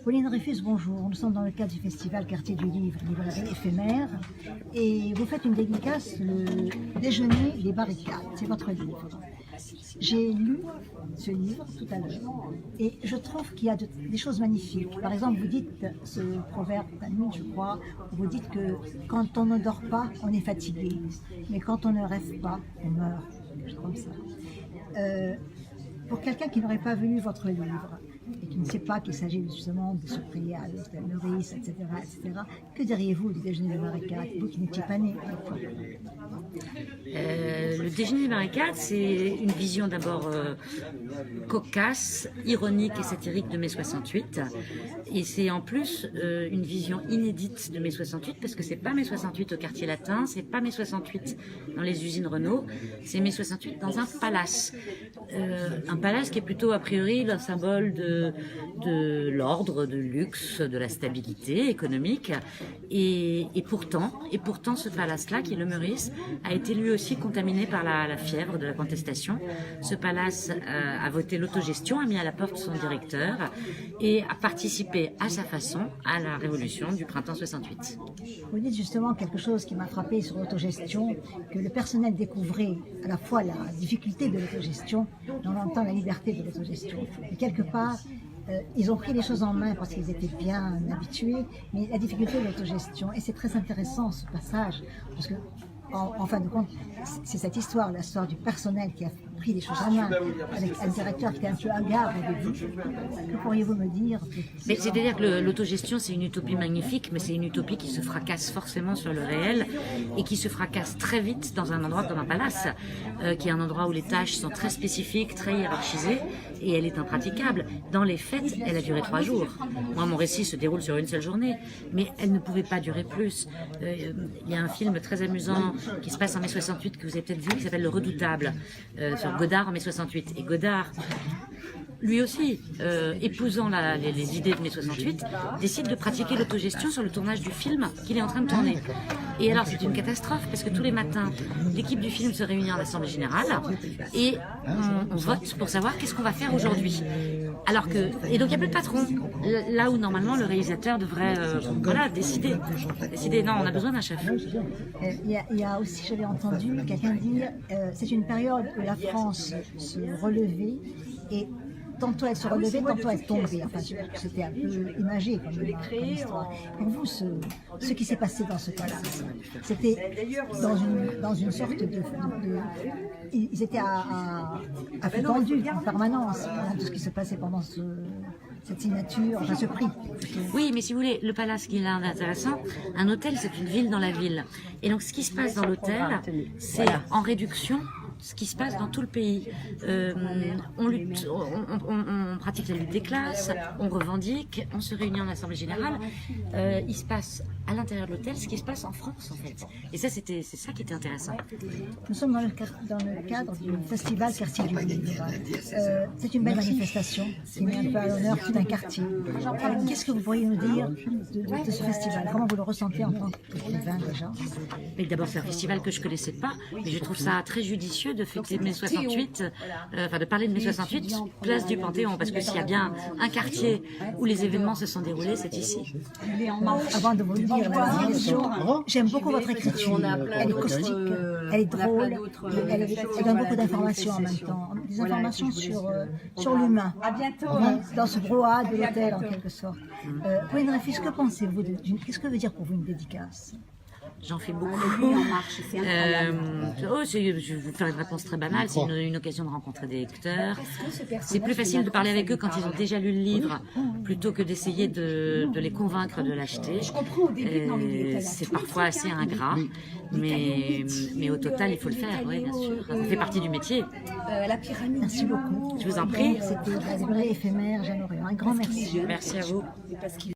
Pauline Dreyfus, bonjour. Nous sommes dans le cadre du festival Quartier du Livre, librairie éphémère, et vous faites une dédicace, le Déjeuner des barricades. C'est votre livre. J'ai lu ce livre tout à l'heure et je trouve qu'il y a des choses magnifiques. Par exemple, vous dites ce proverbe tamil, je crois, vous dites que quand on ne dort pas, on est fatigué, mais quand on ne rêve pas, on meurt. Quelque chose comme ça. Pour quelqu'un qui n'aurait pas lu votre livre et qui ne sait pas qu'il s'agit justement de se prier à l'hôtel Meurice, etc., que diriez-vous du Déjeuner des barricades, vous qui n'étiez pas né à l'époque? Le Déjeuner des barricades, c'est une vision d'abord cocasse, ironique et satirique de mai 68. Et c'est en plus une vision inédite de mai 68, parce que c'est pas mai 68 au quartier latin, c'est pas mai 68 dans les usines Renault, c'est mai 68 dans un palace. Un palace qui est plutôt a priori le symbole de l'ordre, de luxe, de la stabilité économique. Et pourtant ce palace-là, qui est le Meurice, a été lui aussi contaminé par la fièvre de la contestation. Ce palace a voté l'autogestion, a mis à la porte son directeur et a participé à sa façon à la révolution du printemps 68. Vous dites justement quelque chose qui m'a frappé sur l'autogestion, que le personnel découvrait à la fois la difficulté de l'autogestion, mais en même temps la liberté de l'autogestion. Et quelque part, ils ont pris les choses en main parce qu'ils étaient bien habitués, mais la difficulté de l'autogestion, et c'est très intéressant ce passage, parce que en fin de compte, c'est cette histoire, l'histoire du personnel qui a pris les choses en main, avec un directeur qui était un peu hagard au début. Que pourriez-vous me dire? C'est-à-dire que l'autogestion, c'est une utopie magnifique, mais c'est une utopie qui se fracasse forcément sur le réel et qui se fracasse très vite dans un endroit comme un palace, qui est un endroit où les tâches sont très spécifiques, très hiérarchisées, et elle est impraticable. Dans les faits, elle a duré 3 jours. Moi, mon récit se déroule sur une seule journée, mais elle ne pouvait pas durer plus. Il y a un film très amusant qui se passe en mai 68, que vous avez peut-être vu, qui s'appelle Le Redoutable, sur Godard en mai 68. Et Godard, lui aussi, épousant les idées de mai 68, décide de pratiquer l'autogestion sur le tournage du film qu'il est en train de tourner. Et alors c'est une catastrophe, parce que tous les matins, l'équipe du film se réunit en assemblée générale et on vote pour savoir qu'est-ce qu'on va faire aujourd'hui. Et donc il n'y a plus de patron, là où normalement le réalisateur devrait décider. Non, on a besoin d'un chef. Il y a aussi, j'avais entendu quelqu'un dire, c'est une période où la France se relevait et tantôt elle se relevait, tantôt elle tombait. Enfin, c'était un peu imagé comme histoire. Pour vous, ce qui s'est passé dans ce palace, c'était dans une sorte de ils étaient à flux tendu en permanence dans tout ce qui se passait pendant cette signature, enfin ce prix. Oui, mais si vous voulez, le palace qui est là intéressant, un hôtel c'est une ville dans la ville. Et donc ce qui se passe dans l'hôtel, c'est en réduction ce qui se passe dans tout le pays. On lutte, on pratique la lutte des classes, on revendique, on se réunit en assemblée générale. Il se passe à l'intérieur de l'hôtel ce qui se passe en France en fait. Et ça c'est ça qui était intéressant. Nous sommes dans le cadre du festival Quartier du Livre. C'est une belle manifestation qui met un peu à l'honneur tout un quartier. Qu'est-ce que vous pourriez nous dire de ce festival? Comment vous le ressentez en tant qu'écrivain déjà? Mais d'abord c'est un festival que je connaissais pas, mais je trouve ça très judicieux de fêter mai 68, de parler de mai 68, place du Panthéon, parce que s'il y a bien un quartier où les événements se sont déroulés, c'est ici. Avant de vous dire j'aime beaucoup votre écriture. Elle est caustique, elle est drôle, elle donne beaucoup d'informations en même temps, des informations sur l'humain, dans ce brouhaha de l'hôtel en quelque sorte. Pauline Dreyfus, que pensez-vous qu'est-ce que veut dire pour vous une dédicace? J'en fais beaucoup. Je vais vous faire une réponse très banale. C'est une occasion de rencontrer des lecteurs. C'est plus facile de parler avec eux quand ils ont déjà lu le livre, plutôt que d'essayer de les convaincre de l'acheter. C'est parfois assez ingrat, mais au total, il faut le faire, oui, bien sûr. Ça fait partie du métier. Merci beaucoup. Je vous en prie. C'était la librairie éphémère Jeanne Orion. Un grand merci. Merci à vous.